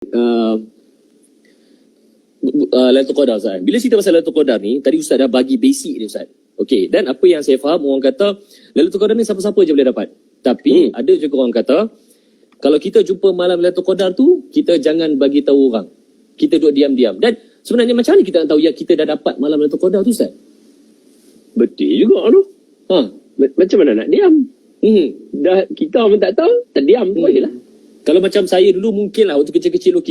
uh, Lailatul Qadar, Ustaz. Bila cerita pasal Lailatul Qadar ni, tadi Ustaz dah bagi basic ni, Ustaz. Okey, dan apa yang saya faham, orang kata Lailatul Qadar ni siapa-siapa je boleh dapat. Tapi ada juga orang kata, kalau kita jumpa malam Lailatul Qadar tu, kita jangan bagi tahu orang. Kita duduk diam-diam. Dan sebenarnya macam mana kita nak tahu yang kita dah dapat malam Lailatul Qadar tu, Ustaz? Betul juga tu. Macam mana nak diam? Dah kita pun tak tahu, terdiam tu je lah. Kalau macam saya dulu mungkin lah, waktu kecil-kecil tu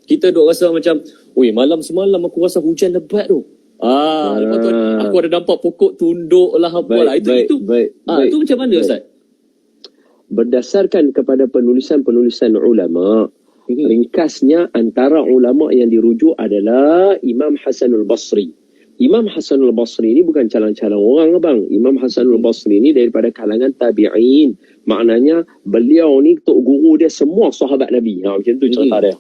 kita duk rasa macam, oi, malam semalam aku rasa hujan lebat tu. Lepas tu aku ada nampak pokok tunduk lah apalah. Itu macam mana, Ustaz? Berdasarkan kepada penulisan-penulisan ulama, ringkasnya antara ulama yang dirujuk adalah Imam Hasanul Basri. Imam Hasanul Basri ni bukan calon-calon orang, abang. Imam Hasanul Basri ni daripada kalangan tabi'in. Maknanya beliau ni tok guru dia semua sahabat Nabi. Macam tu cerita dia.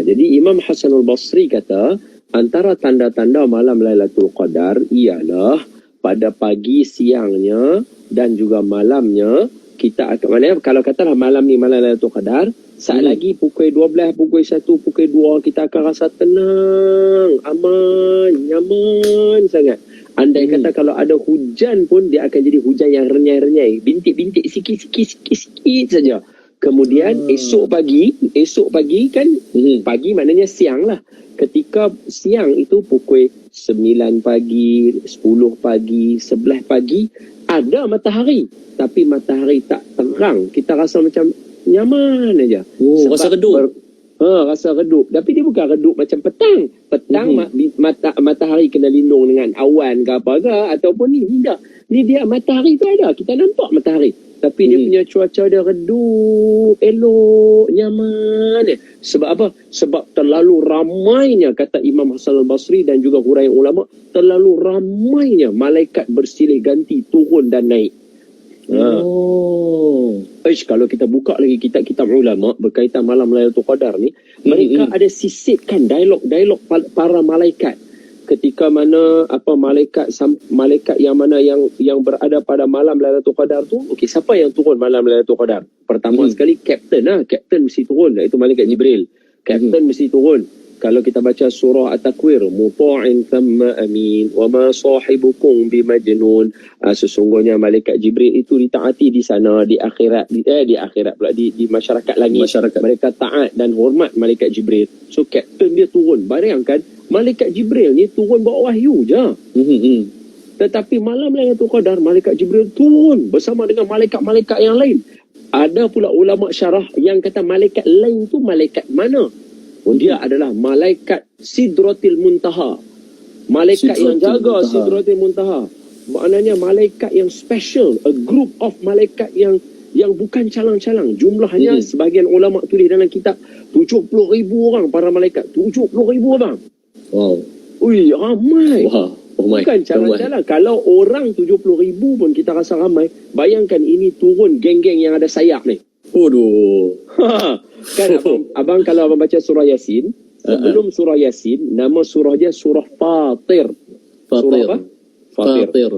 Jadi Imam Hasanul Basri kata, antara tanda-tanda malam Lailatul Qadar ialah pada pagi, siangnya dan juga malamnya kita akan, maknanya kalau katalah malam ni malam Lailatul Qadar, saat lagi pukul 12, pukul 1, pukul 2 kita akan rasa tenang, aman, nyaman sangat. Andai kata kalau ada hujan pun dia akan jadi hujan yang renyai-renyai, bintik-bintik sikit-sikit saja. Kemudian esok pagi kan, pagi maknanya siang lah. Ketika siang itu pukul 9 pagi, 10 pagi, 11 pagi, ada matahari. Tapi matahari tak terang. Kita rasa macam nyaman aja. Rasa redup. Rasa redup. Tapi dia bukan redup macam petang. Petang matahari kena lindung dengan awan ke apa ke. Ataupun ni tidak. Ni dia matahari tu ada. Kita nampak matahari. Tapi dia punya cuaca dia redup, elok, nyaman. Sebab apa? Sebab terlalu ramainya, kata Imam Hasan al-Basri dan juga huraian ulama, terlalu ramainya malaikat bersilih ganti, turun dan naik. Kalau kita buka lagi kitab-kitab ulama berkaitan malam Lailatul Qadar ni, mereka ada sisipkan dialog-dialog para malaikat. Ketika mana malaikat yang mana yang berada pada malam Lailatul Qadar tu, okey, siapa yang turun malam Lailatul Qadar? Pertama sekali kapten mesti turun, iaitu malaikat Jibril. Kapten mesti turun. Kalau kita baca surah At-Takwir, muta'in thumma amin wa ma sahibukum bimajnun. Sesungguhnya malaikat Jibril itu ditaati di sana, di akhirat pula, di masyarakat langit. Mereka taat dan hormat malaikat Jibril. So kapten dia turun. Bayangkan malaikat Jibril ni turun bawa wahyu je. Tetapi malam Lailatul Qadar, malaikat Jibril turun bersama dengan malaikat-malaikat yang lain. Ada pula ulama syarah yang kata malaikat lain tu malaikat mana? Dia adalah malaikat Sidratil Muntaha. Malaikat yang jaga Sidratil Muntaha. Maknanya malaikat yang special, a group of malaikat yang bukan calang-calang. Jumlahnya sebahagian ulama tulis dalam kitab 70,000 orang para malaikat. 70,000 orang. Wow. Ui, ramai. Wow. Bukan calang-calang. Kalau orang 70,000 pun kita rasa ramai. Bayangkan ini turun geng-geng yang ada sayap ni. Kan abang kalau abang baca surah Yasin, sebelum surah Yasin, nama surah dia surah Fatir. Surah apa? Fatir.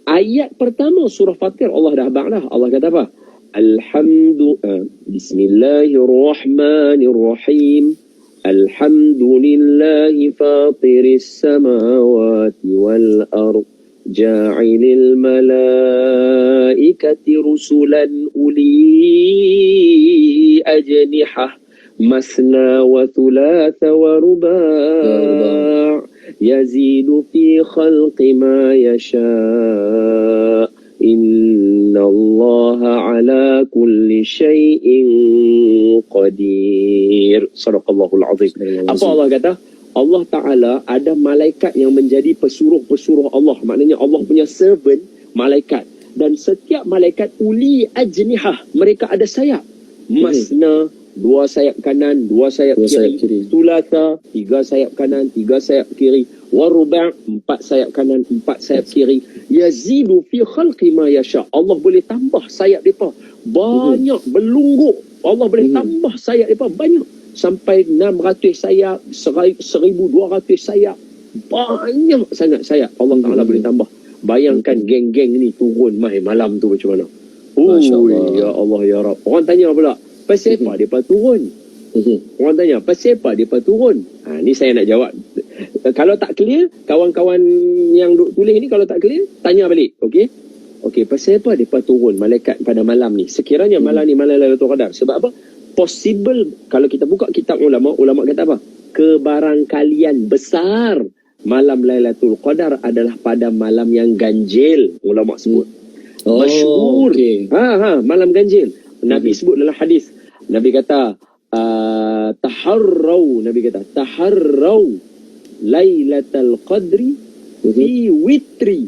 Ayat pertama surah Fatir Allah dah abang dah. Allah kata apa? Bismillahirrahmanirrahim. Alhamdulillahi fatiris samawati wal ardh. جاعل الملائكة رسلا أولي أجنحة مثنى وثلاث ورباع يزيد في خلق ما يشاء إن الله على كل شيء قدير. صدق الله العظيم. Apa Allah kata? Allah Ta'ala ada malaikat yang menjadi pesuruh-pesuruh Allah. Maknanya Allah punya servant, malaikat. Dan setiap malaikat uli ajnihah. Mereka ada sayap. Masna, 2 sayap kanan, 2 sayap kiri. Tulata, 3 sayap kanan, 3 sayap kiri. Waruba', 4 sayap kanan, 4 sayap kiri. Yazidu fi khalqi ma yasha. Allah boleh tambah sayap mereka. Banyak, berlungguk. Allah boleh tambah sayap mereka banyak. Sampai 600 sayap, 1,200 sayap. Banyak sangat sayap. Allah Ta'ala boleh tambah. Bayangkan geng-geng ni turun malam tu macam mana. Ya Allah, ya Rab. Orang tanya pula, pasal apa dia turun? Orang tanya, pasal apa dia turun? Ni saya nak jawab. Kalau tak clear, kawan-kawan yang tulis ni kalau tak clear, tanya balik. Okey, pasal apa dia turun malaikat pada malam ni? Sekiranya malam ni malam Lailatul Qadar. Sebab apa? Possible, kalau kita buka kitab ulama kata apa? Kebarangkalian besar malam Lailatul Qadar adalah pada malam yang ganjil, ulama sebut. Masyhur. Okay. Malam ganjil. Nabi sebut dalam hadis. Nabi kata taharrau Lailatul Qadri fi witri.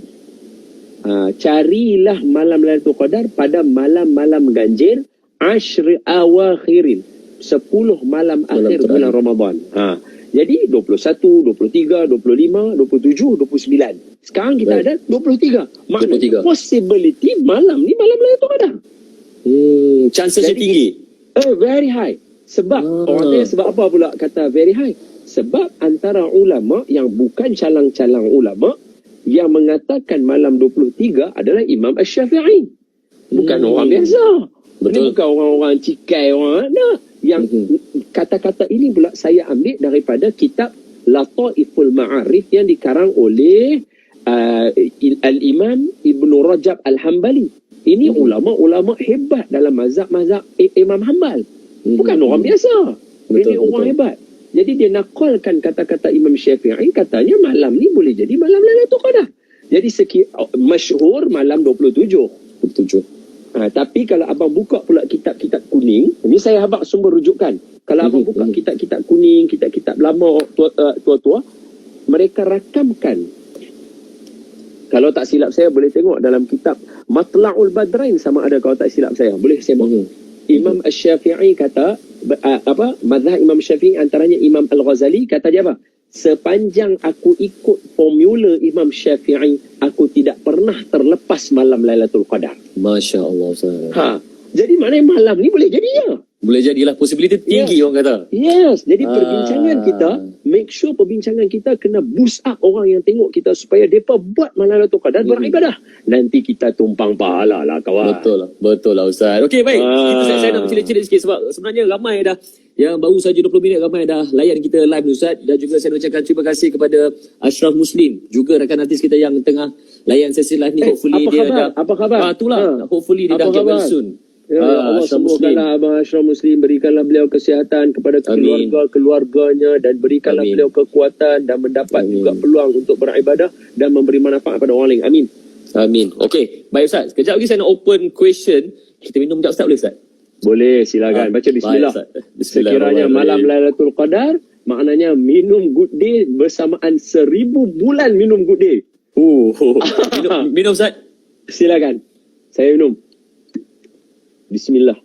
Carilah malam Lailatul Qadar pada malam-malam ganjil ashri awakhirin, 10 malam akhir bulan Ramadan. Jadi 21, 23, 25, 27, 29. Sekarang kita ada 23. Maknanya 23. Possibility malam ni malam Lailatul Qadar. Chances tinggi. Very high. Sebab orang tanya sebab apa pula kata very high? Sebab antara ulama yang bukan calang-calang ulama yang mengatakan malam 23 adalah Imam Asy-Syafi'i. Bukan orang biasa. Betul. Ini bukan orang-orang cikai orang nak. Yang kata-kata ini pula saya ambil daripada kitab Lataiful Ma'arif yang dikarang oleh Al-Imam Ibn Rajab Al-Hambali. Ini ulama-ulama hebat dalam mazhab-mazhab Imam Hanbal. Bukan orang biasa. Ini orang hebat. Jadi dia nakalkan kata-kata Imam Syafi'i, katanya malam ni boleh jadi malam Lailatul Qadar. Jadi masyhur malam 27. Tapi kalau abang buka pula kitab-kitab kuning, ini saya habaq sumber rujukan. Kalau abang buka kitab-kitab kuning, kitab-kitab lama tua-tua, mereka rakamkan. Kalau tak silap saya boleh tengok dalam kitab Matla'ul Badrain sama ada kalau tak silap saya. Boleh saya bawa. Imam Asy-Syafi'i kata mazhab Imam Syafi'i antaranya Imam Al-Ghazali kata dia apa? Sepanjang aku ikut formula Imam Syafi'i, aku tidak pernah terlepas malam Lailatul Qadar. Masya-Allah Ustaz. Jadi maknanya malam ni boleh jadi ya. Boleh jadilah, possibility tinggi orang kata. Yes, jadi perbincangan kita, make sure perbincangan kita kena boost up orang yang tengok kita supaya mereka buat malam Lailatul Qadar beribadah. Nanti kita tumpang pahala lah kawan. Betul lah Ustaz. Okey baik, saya nak bercerita sikit sebab sebenarnya ramai dah yang baru saja 20 minit ramai dah layan kita live ni Ustaz. Dan juga saya nak ucapkan terima kasih kepada Ashraf Muslim, juga rakan artis kita yang tengah layan sesi live ni. Hopefully apa khabar? Itulah, hopefully dia dah get well soon. Ya Allah, semogalah Abang Ashraf Muslim, berikanlah beliau kesihatan kepada keluarganya dan berikanlah beliau kekuatan dan mendapat juga peluang untuk beribadah dan memberi manfaat pada orang lain. Amin. Okey, baik Ustaz. Sekejap lagi saya nak open question. Kita minum sekejap Ustaz, boleh Ustaz? Boleh, silakan. Baca bismillah. Sekiranya malam Lailatul Qadar, maknanya minum good day bersamaan 1000 bulan minum good day. Minum Ustaz. Silakan. Saya minum. Bismillah.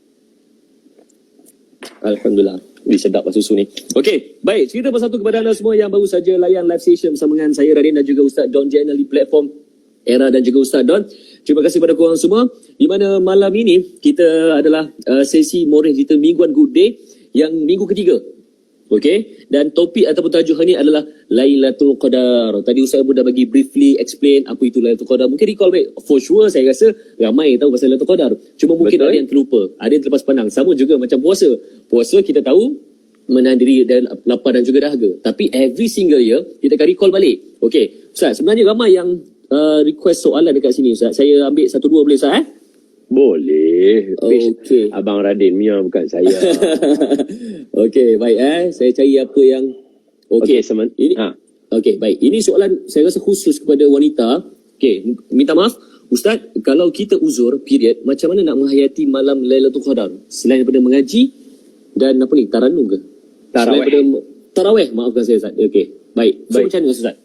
Alhamdulillah. Sedap lah susu ni. Okey, baik. Cerita bersatu kepada anda semua yang baru saja layan live session bersama dengan saya Radin dan juga Ustaz Don Jenal di platform Era dan juga Ustaz Don. Terima kasih kepada korang semua. Di mana malam ini kita adalah sesi Morning Cerita Mingguan Good Day yang minggu ketiga. Okey, dan topik ataupun tajuk hari ini adalah Lailatul Qadar. Tadi Ustaz pun dah bagi briefly explain apa itu Lailatul Qadar. Mungkin recall baik. For sure saya rasa ramai tahu pasal Lailatul Qadar. Cuma mungkin ada yang terlupa, ada yang terlepas pandang. Sama juga macam puasa. Puasa kita tahu menahan diri dan lapar dan juga dahaga. Tapi every single year kita akan recall balik. Okey, Ustaz, sebenarnya ramai yang request soalan dekat sini Ustaz. Saya ambil 1-2 boleh Ustaz Boleh. Okay. Abang Radin punya, bukan saya. Okey, baik saya cari apa yang okey ini. Okey, baik. Ini soalan saya rasa khusus kepada wanita. Okey, minta maaf Ustaz, kalau kita uzur period, macam mana nak menghayati malam Lailatul Qadar? Selain daripada mengaji dan apa ni, taranum ke? Tarawih, maafkan saya Ustaz. Okey, baik. So, macam mana Ustaz?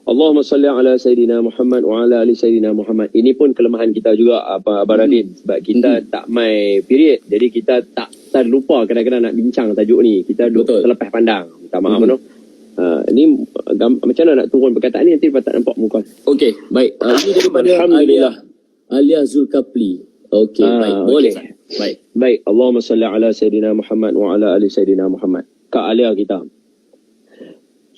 Allahumma salli ala Sayyidina Muhammad wa ala ali Sayyidina Muhammad. Ini pun kelemahan kita juga Abang Radin. Sebab kita tak mai period. Jadi kita tak terlupa kadang-kadang nak bincang tajuk ni. Kita terlepas pandang. Minta maaf Ini macam mana nak turun perkataan ni, nanti tak nampak muka. Okey, baik. Ini daripada Alia Zulkapli. Okey, baik. Boleh. Baik. Allahumma salli ala Sayyidina Muhammad wa ala ali Sayyidina Muhammad. Kak Alia kita.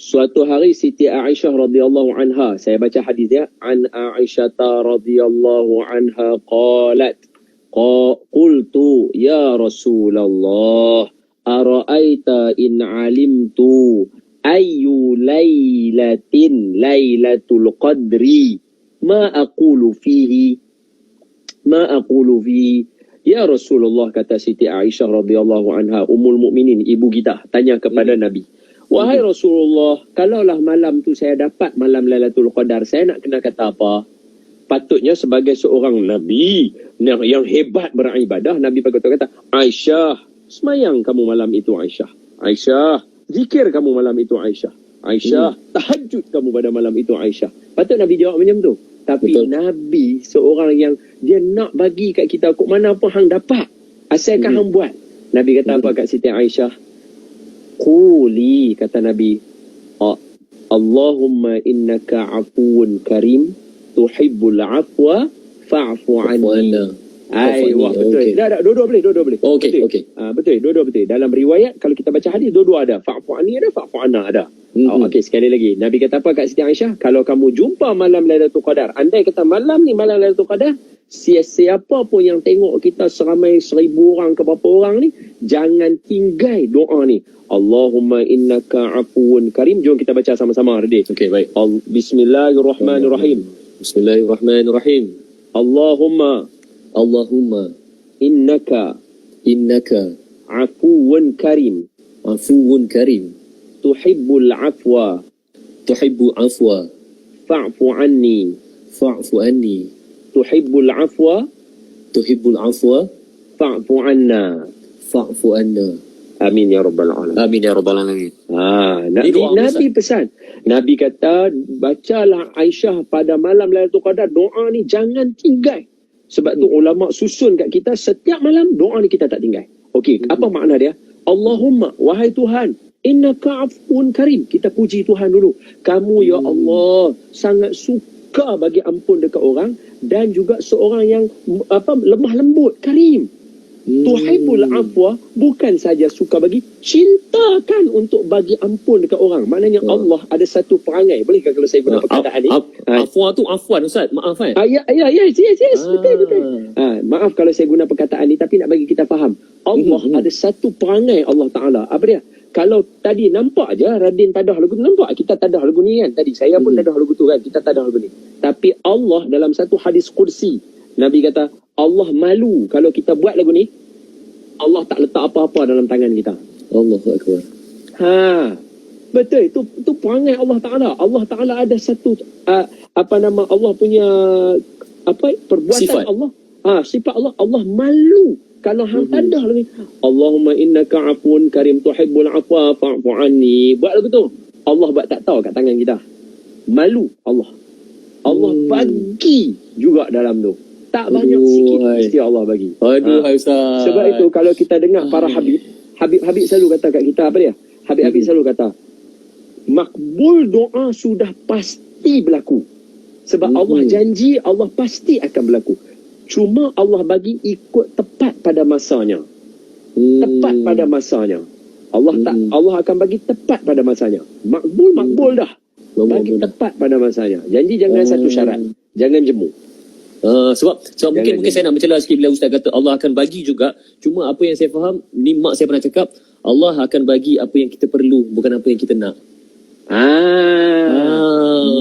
Suatu hari Siti Aisyah radhiyallahu anha, saya baca hadis dia, an Aisyah radhiyallahu anha qalat qultu ya Rasulullah ara'aita in alimtu ayyu lailatul qadri ma aqulu fihi ya Rasulullah, kata Siti Aisyah radhiyallahu anha, ummul mukminin, ibu kita, tanya kepada Nabi, wahai Rasulullah, kalaulah malam tu saya dapat malam Lailatul Qadar, saya nak kena kata apa? Patutnya sebagai seorang Nabi yang hebat beribadah, Nabi kata, Aisyah, semayang kamu malam itu Aisyah. Aisyah, zikir kamu malam itu Aisyah. Aisyah, tahajud kamu pada malam itu Aisyah. Patut Nabi jawab macam tu. Tapi betul. Nabi seorang yang dia nak bagi kat kita, kok mana pun hang dapat, asalkan hang buat. Nabi kata apa kat Siti Aisyah? Quli, kata Nabi, Allahumma innaka afuun karim tuhibbul afwa fa'fu anni. Wah, betul. Okay. Dah, dua-dua boleh. Okey. Betul, dua-dua betul. Dalam riwayat, kalau kita baca hadis, dua-dua ada. Fa'fu anni ada, fa'fu anna ada. Okey, sekali lagi. Nabi kata apa kat Siti Aisyah? Kalau kamu jumpa malam Lailatul Qadar, andai kata malam ni malam Lailatul Qadar, siapa pun yang tengok kita seramai 1,000 orang ke berapa orang ni, jangan tinggal doa ni. Allahumma innaka afuun karim. Jom kita baca sama-sama, Radin. Okey, baik. Bismillahirrahmanirrahim. Bismillahirrahmanirrahim. Allahumma innaka afuun karim tuhibbul afwa fa'fu anni tuhibbul afwa fa'fu anna. Amin ya rabbal alamin. Nabi pesan. Nabi kata, bacalah Aisyah pada malam Lailatul Qadar, doa ni jangan tinggal. Sebab tu ulama susun kat kita, setiap malam doa ni kita tak tinggal. Okey, apa makna dia? Allahumma, wahai Tuhan, innaka afuun karim. Kita puji Tuhan dulu. Kamu ya Allah sangat suka bagi ampun dekat orang, dan juga seorang yang lemah lembut, karim. Tuhibbul afwa, bukan saja suka bagi, cintakan untuk bagi ampun dekat orang. Maknanya Allah ada satu perangai. Bolehkah kalau saya guna perkataan ni? Afwa tu afwan Ustaz, maaf kan? Yes, betul. Maaf kalau saya guna perkataan ni, tapi nak bagi kita faham. Allah ada satu perangai Allah Ta'ala. Apa dia? Kalau tadi nampak je Radin tadah lagu tu, nampak kita tadah lagu ni kan? Tadi saya pun tadah lagu tu kan? Kita tadah lagu ni. Tapi Allah dalam satu hadis kursi, Nabi kata, Allah malu kalau kita buat lagu ni, Allah tak letak apa-apa dalam tangan kita. Allahu Akbar. Betul, itu perangai Allah Ta'ala. Allah Ta'ala ada satu Allah punya perbuatan sifat. Allah. Sifat Allah. Allah malu kalau hang tadah lagi. Allahumma innaka afuun karim tuhibbul afwa fa'fu anni. Buat lagu tu. Allah buat tak tahu kat tangan kita. Malu Allah. Allah bagi juga dalam tu. Tak banyak, sikit mesti Allah bagi. Aduh, Ustaz. Sebab itu kalau kita dengar para Habib selalu kata kat kita, apa dia? Habib selalu kata, makbul doa sudah pasti berlaku. Sebab Allah janji, Allah pasti akan berlaku. Cuma Allah bagi ikut tepat pada masanya. Tepat pada masanya. Allah akan bagi tepat pada masanya. Makbul dah. Bagi tepat pada masanya. Janji jangan satu syarat. Jangan jemu. Sebab mungkin saya nak mencela sikit bila Ustaz kata Allah akan bagi juga. Cuma apa yang saya faham, ni mak saya pernah cakap, Allah akan bagi apa yang kita perlu, bukan apa yang kita nak.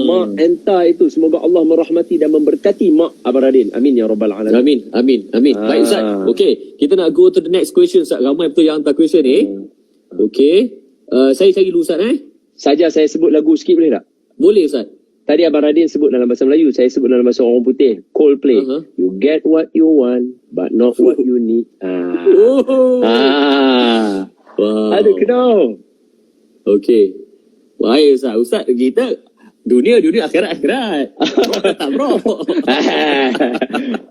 Mak entah itu. Semoga Allah merahmati dan memberkati mak Abang Radin. Amin ya rabbal alamin. Amin. Baik Ustaz. Okey, kita nak go to the next question Ustaz. Ramai betul yang hantar question ni. Okey. Saya cari dulu Ustaz Saja saya sebut lagu sikit boleh tak? Boleh Ustaz. Tadi Abang Radin sebut dalam bahasa Melayu, saya sebut dalam bahasa orang putih. Coldplay. You get what you want, but not what you need. Wow. Aduh, kenal. Okey. Baik Ustaz. Kita dunia akhirat. Tak bro.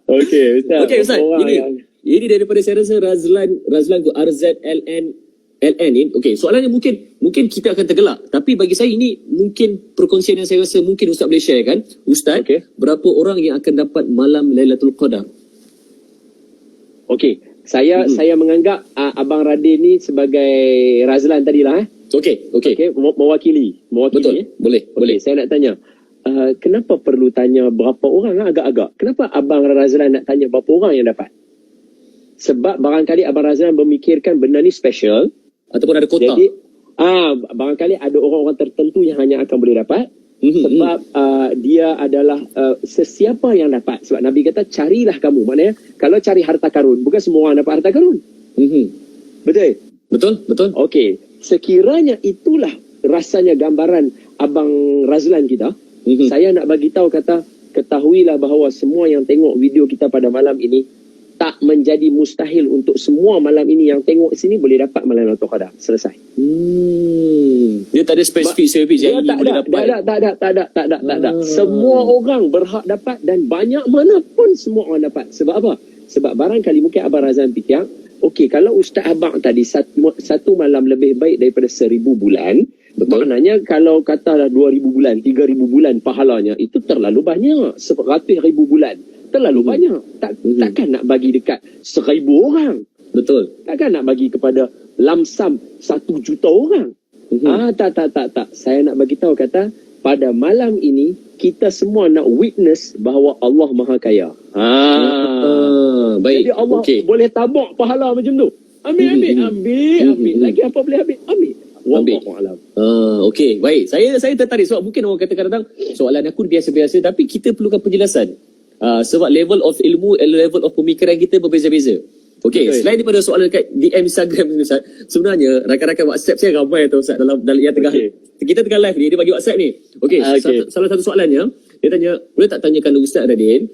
Okey Ustaz. Ini daripada saya rasa Razlan tu RZLN ni. Okey, soalannya mungkin kita akan tergelak, tapi bagi saya ini mungkin perkongsian yang saya rasa mungkin Ustaz boleh share kan. Ustaz, berapa orang yang akan dapat malam Lailatul Qadar? Okey, saya menganggap Abang Radin ni sebagai Razlan tadilah Okey. Mewakili. Betul. Boleh. Saya nak tanya, kenapa perlu tanya berapa orang agak-agak? Kenapa Abang Razlan nak tanya berapa orang yang dapat? Sebab barangkali Abang Razlan memikirkan benda ni special. Ataupun ada kota? Jadi barangkali ada orang-orang tertentu yang hanya akan boleh dapat sebab dia adalah sesiapa yang dapat. Sebab Nabi kata carilah kamu. Maknanya kalau cari harta karun, bukan semua orang dapat harta karun. Betul? Betul. Okey. Sekiranya itulah rasanya gambaran Abang Razlan kita, saya nak bagi tahu kata, ketahuilah bahawa semua yang tengok video kita pada malam ini tak menjadi mustahil untuk semua malam ini yang tengok sini boleh dapat malam Lailatul Qadar. Selesai. Dia tak ada spesifik yang ini boleh dapat. Tak ada. Semua orang berhak dapat dan banyak mana pun semua orang dapat. Sebab apa? Sebab barangkali mungkin Abang Razlan fikir, okey, kalau Ustaz Abang tadi satu malam lebih baik daripada 1000 bulan, maknanya kalau katalah 2000 bulan, 3000 bulan pahalanya, itu terlalu banyak. 100,000 bulan terlalu banyak. Takkan nak bagi dekat 1000 orang. Betul. Takkan nak bagi kepada lamsam 1 juta orang. Tak. Saya nak bagi tahu kata, pada malam ini kita semua nak witness bahawa Allah Maha Kaya. Baik. Jadi Allah boleh tabak pahala macam tu. Ambil. Lagi apa boleh ambil? Wallahu a'lam. Okey, baik. Saya tertarik sebab mungkin orang kata kadang-kadang soalan aku biasa-biasa tapi kita perlukan penjelasan. Sebab level of ilmu, level of pemikiran kita berbeza-beza. Okey, selain daripada soalan dekat DM Instagram ni Ustaz, sebenarnya rakan-rakan WhatsApp saya ramai tu Ustaz dalam yang tengah kita tengah live ni, dia bagi WhatsApp ni. Okey, salah satu soalannya, dia tanya, boleh tak tanyakan Ustaz Radin,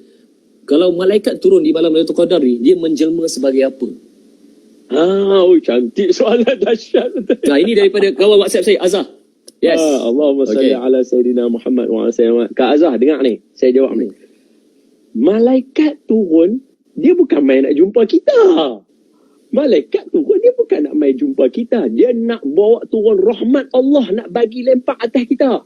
kalau malaikat turun di malam Lailatul Qadar ni, dia menjelma sebagai apa? Cantik soalan, dahsyat. Nah, ini daripada kawan WhatsApp saya, Azhar. Yes. Allahumma salli ala Sayyidina Muhammad wa ala Sayyidina. Kak Azhar, dengar ni. Saya jawab ni. Malaikat turun, dia bukan main nak jumpa kita. Malaikat turun, dia bukan nak main jumpa kita. Dia nak bawa turun rahmat Allah, nak bagi lempak atas kita.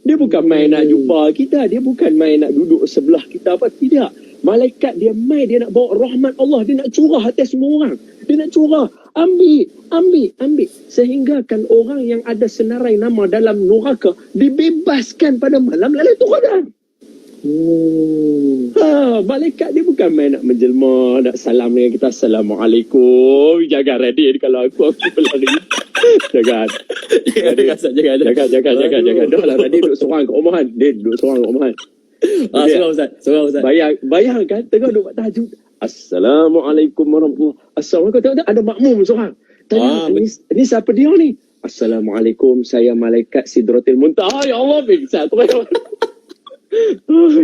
Dia bukan main nak jumpa kita. Dia bukan main nak duduk sebelah kita apa. Tidak. Malaikat dia main, dia nak bawa rahmat Allah. Dia nak curah atas semua orang. Dia nak curah. Ambil. Sehingga kan orang yang ada senarai nama dalam neraka dibebaskan pada malam Lailatul Qadar. Malaikat dia bukan main nak menjelma, nak salam dengan kita. Assalamualaikum. Jaga Radin, kalau aku berlari. Jangan. Dah lah, Radin duduk seorang kat rumahan. Seorang Ustaz. Bayangkan tengah duduk buat tahajud. Assalamualaikum warahmatullahi wabarakatuh. Assalamualaikum. Tengok ada makmum seorang. Tanya, ni siapa dia ni? Assalamualaikum, saya malaikat Sidratil Muntaha. Ya Allah, pingsan.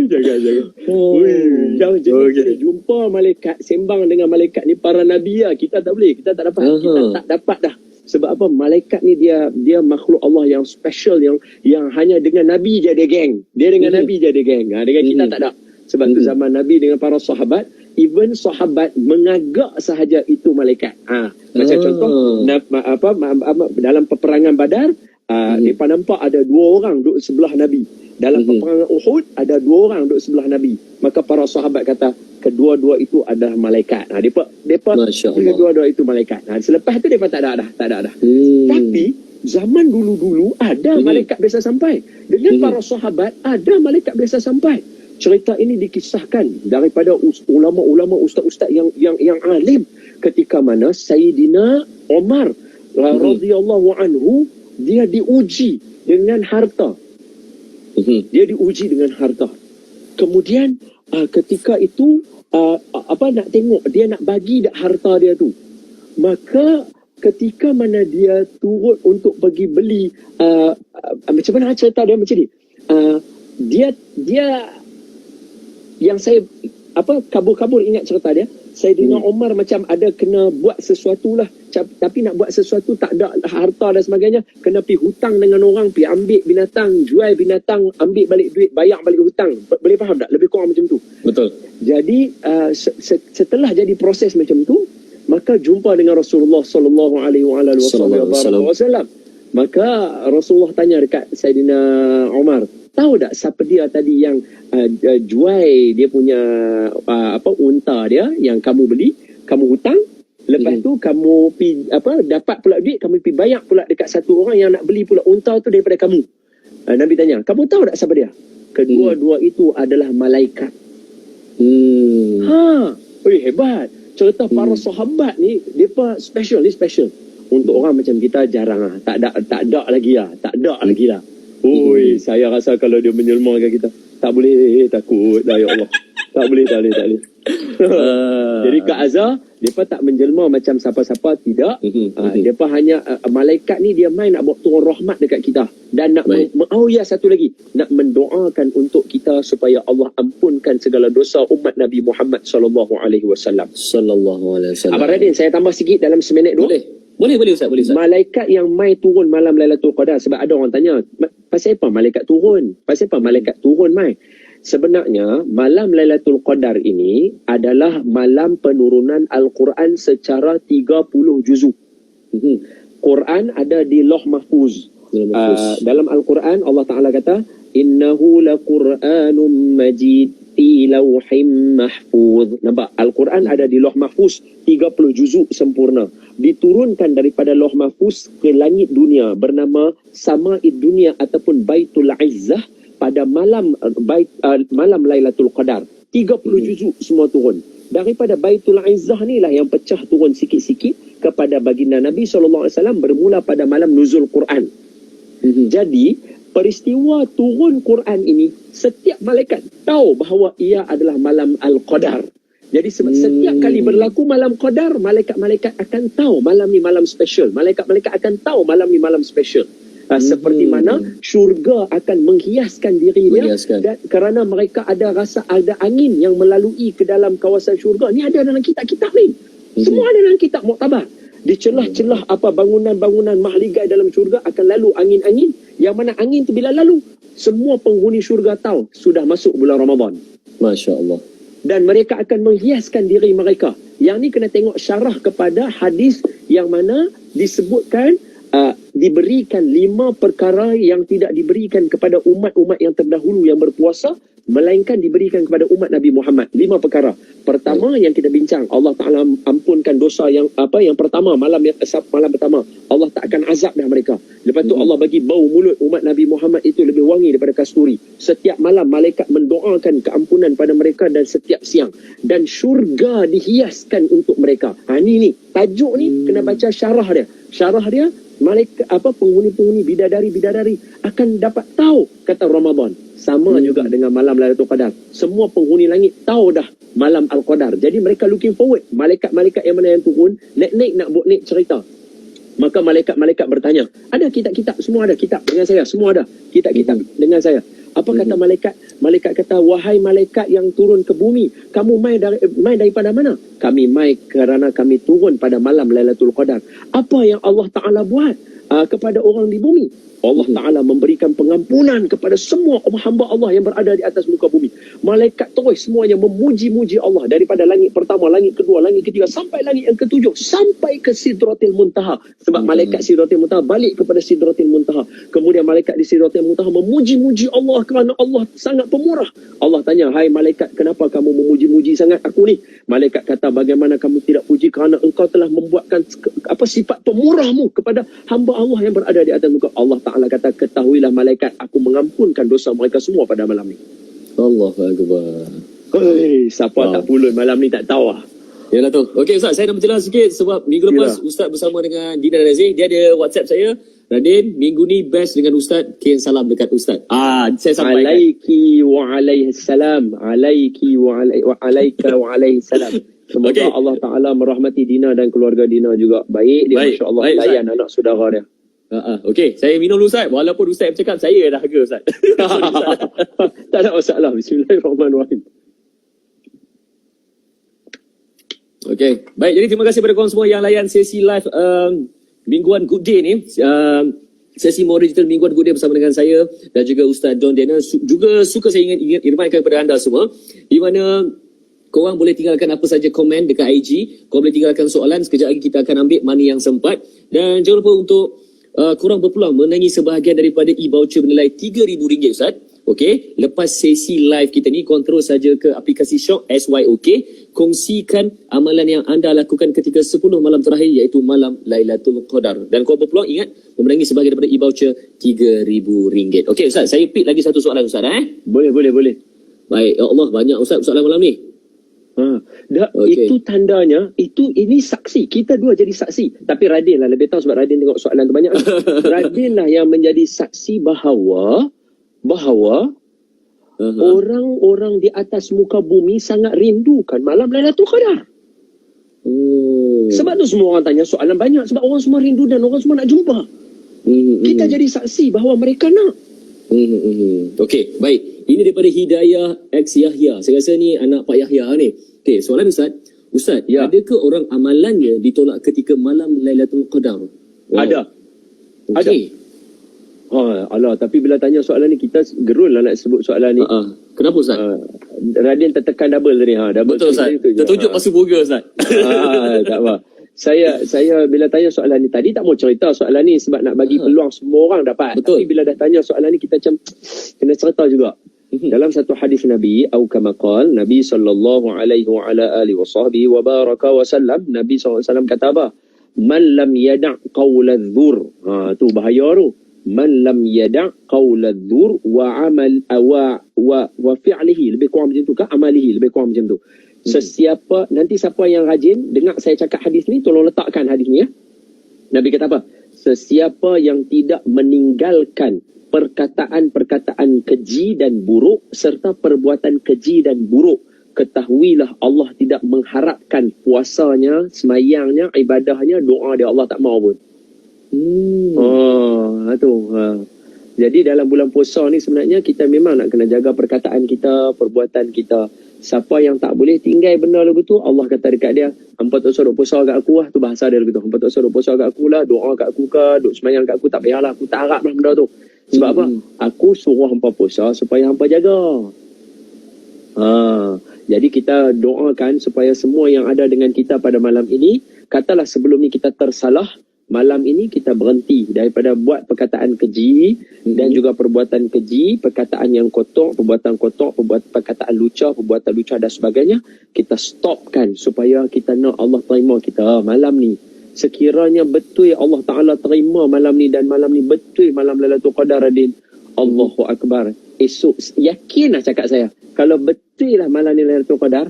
Jangan. Jangan kita jumpa malaikat, sembang dengan malaikat ni para nabi lah. Kita tak boleh, kita tak dapat. Kita tak dapat dah. Sebab apa? Malaikat ni dia makhluk Allah yang special, yang hanya dengan nabi je dia geng. Dia dengan nabi je dia geng. Dengan kita tak ada. Sebab tu zaman nabi dengan para sahabat, even sahabat mengagak sahaja itu malaikat. Macam contoh dalam peperangan Badar, mereka nampak ada 2 orang duduk sebelah Nabi. Dalam peperangan Uhud ada 2 orang duduk sebelah Nabi. Maka para sahabat kata kedua-dua itu adalah malaikat. Depa kedua-dua itu malaikat. Selepas tu depa tak ada dah. Tapi zaman dulu-dulu ada malaikat biasa sampai. Dengan para sahabat ada malaikat biasa sampai. Cerita ini dikisahkan daripada ulama-ulama, ustaz-ustaz yang alim, ketika mana Sayyidina Umar radhiyallahu anhu, dia diuji dengan harta. Kemudian ketika itu nak tengok dia nak bagi dak harta dia tu. Maka ketika mana dia turut untuk pergi beli, macam mana cerita dia macam ni? Dia yang saya kabur-kabur ingat cerita dia. Sayyidina Umar macam ada kena buat sesuatu lah, tapi nak buat sesuatu tak ada harta dan sebagainya, kena pergi hutang dengan orang, pergi ambil binatang, jual binatang, ambil balik duit, bayar balik hutang. Boleh faham tak? Lebih kurang macam tu. Betul. Jadi setelah jadi proses macam tu, maka jumpa dengan Rasulullah sallallahu alaihi wasallam. Maka Rasulullah tanya dekat Sayyidina Umar, tahu tak siapa dia tadi yang jual dia punya unta dia yang kamu beli, kamu hutang, lepas tu kamu dapat pula duit, kamu pergi bayar pula dekat satu orang yang nak beli pula unta tu daripada kamu. Nabi tanya, kamu tahu tak siapa dia? Kedua-dua itu adalah malaikat. Hebat. Cerita para sahabat ni, mereka special. Untuk orang macam kita jarang lah. Tak ada lagi lah. Oi, saya rasa kalau dia menjelma kat kita, tak boleh, takut dah, ya Allah. Tak boleh. Jadi Kak Azhar, mereka tak menjelma macam siapa-siapa, tidak. Mereka hanya, malaikat ni dia main nak bawa turun rahmat dekat kita. Dan nak, satu lagi, nak mendoakan untuk kita supaya Allah ampunkan segala dosa umat Nabi Muhammad SAW. Abang Radin, saya tambah sikit dalam seminit dulu. Boleh Ustaz. Malaikat yang mai turun malam Lailatul Qadar, sebab ada orang tanya, pasal apa malaikat turun mai? Sebenarnya malam Lailatul Qadar ini adalah malam penurunan Al-Quran secara 30 juzuk. Quran ada di Lauh Mahfuz. Dalam Al-Quran Allah Ta'ala kata, innahu laqur'anum majid fi lawhim mahfuz. Nampak? Al-Quran ada di Lauh Mahfuz 30 juzuk sempurna. Diturunkan daripada Lauh Mahfuz ke langit dunia bernama Sama'id Dunia ataupun Baitul Izzah pada malam Lailatul Qadar. 30 juzuk semua turun. Daripada Baitul Izzah ni lah yang pecah turun sikit-sikit kepada baginda Nabi SAW bermula pada malam nuzul Quran. Jadi peristiwa turun Quran ini, setiap malaikat tahu bahawa ia adalah malam Al-Qadar. Jadi setiap kali berlaku malam Qadar, malaikat-malaikat akan tahu malam ni malam special. Malaikat-malaikat akan tahu malam ni malam special. Seperti mana syurga akan menghiaskan dirinya dan kerana mereka ada rasa ada angin yang melalui ke dalam kawasan syurga. Ni ada dalam kitab-kitab ni. Semua ada dalam kitab Muktabar. Di celah-celah bangunan-bangunan mahligai dalam syurga akan lalu angin-angin, yang mana angin tu bila lalu, semua penghuni syurga tahu sudah masuk bulan Ramadan. Masya-Allah. Dan mereka akan menghiaskan diri mereka. Yang ni kena tengok syarah kepada hadis yang mana disebutkan diberikan 5 perkara yang tidak diberikan kepada umat-umat yang terdahulu yang berpuasa, melainkan diberikan kepada umat Nabi Muhammad. 5 perkara. Pertama yang kita bincang, Allah Ta'ala ampunkan dosa yang pertama, malam pertama, Allah tak akan azab dah mereka. Lepas tu Allah bagi bau mulut umat Nabi Muhammad itu lebih wangi daripada kasturi. Setiap malam malaikat mendoakan keampunan pada mereka dan setiap siang. Dan syurga dihiaskan untuk mereka. Ni tajuk ni kena baca syarah dia. Syarah dia, malaikat penghuni-penghuni bidadari-bidadari akan dapat tahu kata Ramadan. Sama juga dengan malam Lailatul Qadar. Semua penghuni langit tahu dah malam Al-Qadar. Jadi mereka looking forward. Malaikat-malaikat yang mana yang turun, naik-naik nak buat naik cerita. Maka malaikat-malaikat bertanya, ada kitab-kitab? Semua ada kitab dengan saya. Semua ada kitab-kitab dengan saya. Apa kata malaikat? Malaikat kata, wahai malaikat yang turun ke bumi, kamu mai daripada mana? Kami mai kerana kami turun pada malam Lailatul Qadar. Apa yang Allah Ta'ala buat kepada orang di bumi? Allah Ta'ala memberikan pengampunan kepada semua hamba Allah yang berada di atas muka bumi. Malaikat terus semuanya memuji-muji Allah daripada langit pertama, langit kedua, langit ketiga sampai langit yang ketujuh, sampai ke Sidratil Muntaha. Sebab malaikat Sidratil Muntaha balik kepada Sidratil Muntaha. Kemudian malaikat di Sidratil Muntaha memuji-muji Allah kerana Allah sangat pemurah. Allah tanya, hai malaikat, kenapa kamu memuji-muji sangat aku ni? Malaikat kata, bagaimana kamu tidak puji kerana engkau telah membuatkan sifat pemurahmu kepada hamba Allah yang berada di atas muka. Allah Ta'ala kata, ketahuilah malaikat, aku mengampunkan dosa mereka semua pada malam ni. Allahu Akbar. Siapa tak pulun malam ni tak tahu lah. Yalah tu. Okey Ustaz, saya nak berjelas sikit sebab minggu lepas Ustaz bersama dengan Dina dan Aziz, dia ada WhatsApp saya. Radin, minggu ni best dengan Ustaz. Kirim salam dekat Ustaz. Saya sampaikan. Alaiki wa alaihi salam. Alaiki wa alaika wa alaihi salam. Semoga Allah Ta'ala merahmati Dina dan keluarga Dina juga. Baik dia, masya-Allah, layan anak saudara dia. Okey, saya minum dulu Ustaz. Walaupun Ustaz bercakap, saya dah harga Ustaz. Tak ada masalah. Bismillahirrahmanirrahim. Okey, baik. Jadi terima kasih kepada korang semua yang layan sesi live Mingguan Good Day ni. Sesi More Digital Mingguan Good Day bersama dengan saya dan juga Ustaz Don Daniel. Juga suka saya ingin irmankan kepada anda semua, di mana korang boleh tinggalkan apa saja komen dekat IG. Korang boleh tinggalkan soalan. Sekejap lagi kita akan ambil mana yang sempat. Dan jangan lupa untuk korang berpeluang menangi sebahagian daripada e-voucher bernilai RM3,000 Ustaz. Okey, lepas sesi live kita ni, kontrol saja ke aplikasi Syok SYOK, kongsikan amalan yang anda lakukan ketika 10 malam terakhir, iaitu malam Lailatul Qadar. Dan korang berpeluang ingat memenangi sebahagian daripada e-voucher RM3,000. Okey Ustaz, saya pick lagi satu soalan Ustaz. Boleh. Baik, ya Allah, banyak Ustaz soalan malam ni. Okey. Itu tandanya, ini saksi. Kita dua jadi saksi. Tapi Radin lah lebih tahu sebab Radin tengok soalan tu banyak. Radin lah yang menjadi saksi bahawa orang-orang di atas muka bumi sangat rindukan malam Lailatul Qadar. Sebab tu semua orang tanya soalan banyak. Sebab orang semua rindu dan orang semua nak jumpa. Kita jadi saksi bahawa mereka nak. Okey, baik. Ini daripada Hidayah X Yahya. Saya rasa ni anak Pak Yahya ni. Okey, soalan Ustaz. Ustaz, adakah orang amalannya ditolak ketika malam Lailatul Qadar? Ada. Okey. Alah, tapi bila tanya soalan ni kita gerul lah nak sebut soalan ni. Kenapa Ustaz? Radin tertekan double tadi. Double. Betul Ustaz. Tertunjuk pasal burger Ustaz. Tak apa. Saya bila tanya soalan ni tadi tak mau cerita soalan ni sebab nak bagi peluang semua orang dapat. Betul. Tapi bila dah tanya soalan ni kita macam kena cerita juga. Dalam satu hadis Nabi atau kama qala Nabi sallallahu alaihi wa ala alihi wa sahbihi wa baraka wa sallam, Nabi sallallahu alaihi wasallam kata apa? Man lam yada' qaula dzur. Tu bahaya tu. Man lam yada' qaula dzur wa amal wa fi'lihi, lebih kurang macam tu ke amalihi, lebih kurang macam tu. Nanti siapa yang rajin dengar saya cakap hadis ni, tolong letakkan hadis ni ya. Nabi kata apa? Sesiapa yang tidak meninggalkan perkataan-perkataan keji dan buruk serta perbuatan keji dan buruk, ketahuilah Allah tidak mengharapkan puasanya, semayangnya, ibadahnya, doa dia Allah tak mahu pun. Jadi dalam bulan puasa ni sebenarnya kita memang nak kena jaga perkataan kita, perbuatan kita. Siapa yang tak boleh tinggal benda lagu tu, Allah kata dekat dia, hampa tak usah duk puasa kat aku lah. Tu bahasa dia lagu tu. Hampa tak usah duk puasa kat aku lah, doa kat aku ke, duk semayang kat aku, tak payahlah. Aku tak harap lah benda tu. Sebab apa? Aku suruh hampa puasa supaya hampa jaga. Jadi kita doakan supaya semua yang ada dengan kita pada malam ini, katalah sebelum ni kita tersalah, malam ini kita berhenti daripada buat perkataan keji dan juga perbuatan keji, perkataan yang kotor, perbuatan kotor, perkataan lucah, perbuatan lucah dan sebagainya. Kita stopkan supaya kita nak Allah terima kita malam ni. Sekiranya betul Allah Ta'ala terima malam ni dan malam ni betul malam Lailatul Qadar, Radin, Allahu Akbar. Esok, yakinlah cakap saya, kalau betul lah malam ni Lailatul Qadar,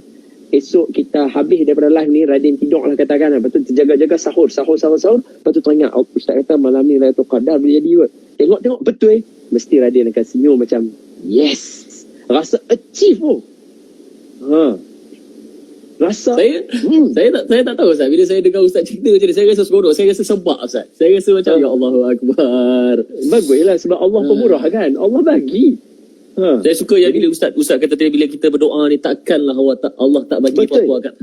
esok kita habis daripada live ni, Radin tidur lah katakan. Lepas tu terjaga-jaga sahur. Lepas tu teringat, Ustaz kata malam ni Lailatul Qadar boleh jadi kot. Tengok betul. Mesti Radin akan senyum macam, yes. Rasa achieve pun. Rasa. Saya tak tahu Ustaz. Bila saya dengar Ustaz cerita macam ni, saya rasa seronok. Saya rasa sebab Ustaz. Saya rasa macam, ya Allahu Akbar. Baguslah sebab Allah pemurah kan. Allah bagi. Saya suka yang bila Ustaz kata tadi, bila kita berdoa ni takkanlah Allah tak bagi apa-apa kan.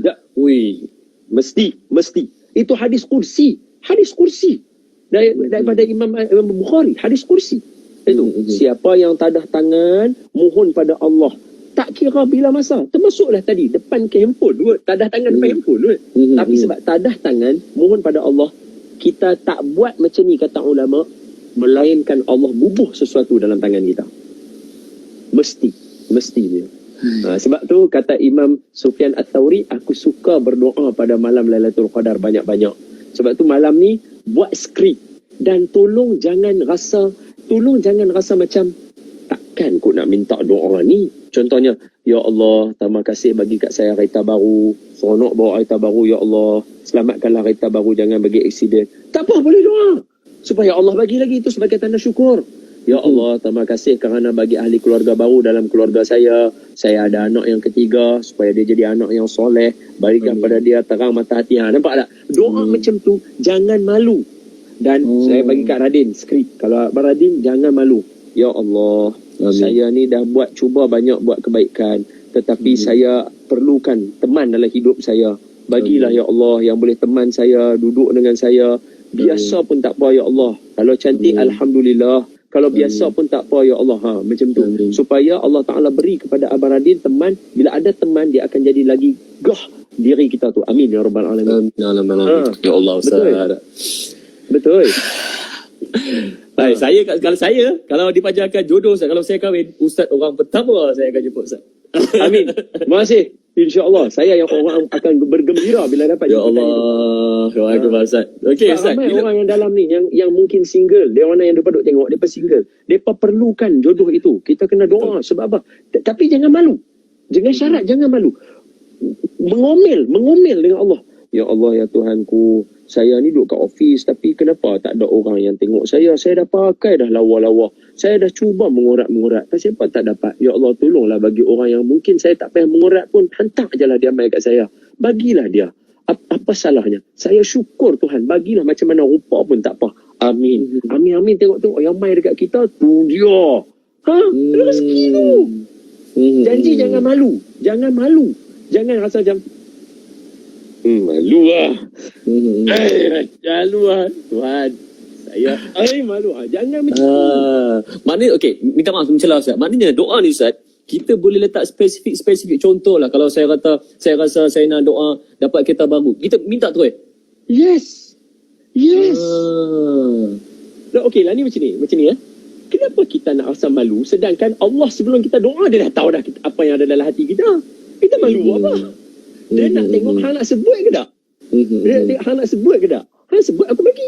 Mesti. Itu hadis kursi. Daripada Imam Bukhari, hadis kursi. Itu siapa yang tadah tangan mohon pada Allah, tak kira bila masa, termasuklah tadi depan ke handphone, tadah tangan depan handphone. Tapi sebab tadah tangan mohon pada Allah, kita tak buat macam ni kata ulama, melainkan Allah bubuh sesuatu dalam tangan kita. Mesti dia. Sebab tu kata Imam Sufyan Ats-Tsauri, aku suka berdoa pada malam Lailatul Qadar banyak-banyak. Sebab tu malam ni buat skrip dan tolong jangan rasa macam takkan aku nak minta doa ni. Contohnya, ya Allah, terima kasih bagi kat saya kereta baru, seronok bawa kereta baru, ya Allah, selamatkanlah kereta baru, jangan bagi aksiden. Tak apa, boleh doa supaya Allah bagi lagi, itu sebagai tanda syukur. Ya Allah, terima kasih kerana bagi ahli keluarga baru dalam keluarga saya. Saya ada anak yang ketiga, supaya dia jadi anak yang soleh. Berikan pada dia terang mata hati. Nampak tak? Doa macam tu, jangan malu. Dan saya bagi kat Radin skrip. Kalau Abang Radin, jangan malu. Ya Allah, saya ni dah cuba banyak buat kebaikan. Tetapi saya perlukan teman dalam hidup saya. Bagilah ya Allah yang boleh teman saya, duduk dengan saya. Biasa pun tak apa ya Allah. Kalau cantik, Alhamdulillah. Kalau biasa pun tak apa ya Allah. Macam tu. Supaya Allah Ta'ala beri kepada Abang Radin teman. Bila ada teman, dia akan jadi lagi gah diri kita tu. Amin ya Rabbal Alamin. Ya Allah Ustaz. Betul. Baik, kalau dipanjangkan jodoh Ustaz, kalau saya kahwin, Ustaz orang pertama saya akan jemput Ustaz. Amin. Terima kasih. InsyaAllah saya yang orang akan bergembira bila dapat. Ya Allah. Ya Allah Ustaz. Okey Ustaz. Ramai orang yang dalam ni yang mungkin single. Dia orang yang dapat tengok, mereka single. Mereka perlukan jodoh itu. Kita kena doa. Sebab apa? Tapi jangan malu. Jangan syarat, jangan malu. mengomel dengan Allah. Ya Allah, ya Tuhanku, saya ni duduk kat office tapi kenapa tak ada orang yang tengok saya? Saya dah pakai dah lawa-lawa. Saya dah cuba mengurat. Tapi siapa tak dapat? Ya Allah, tolonglah bagi orang yang mungkin saya tak payah mengurat pun, hantar je lah dia mai kat saya. Bagilah dia. Apa salahnya? Saya syukur Tuhan. Bagilah macam mana rupa pun tak apa. Amin. Amin. Tengok yang mai dekat kita tu dia. Rezeki tu. Janji jangan malu. Jangan rasa macam malu lah. Malu lah Tuhan. Saya malu lah. Jangan macam tu. Maknanya, minta maaf mencela Ustaz. Maknanya doa ni Ustaz, kita boleh letak spesifik contoh lah. Kalau saya rasa saya nak doa dapat kereta baru, kita minta tu Yes. Okey lah, ni macam ni Kenapa kita nak rasa malu sedangkan Allah sebelum kita doa dia dah tahu dah apa yang ada dalam hati kita. Kita malu apa? Dia nak tengok hang nak sebut ke tak? Dia tengok hang nak sebut ke tak? Hang sebut aku bagi.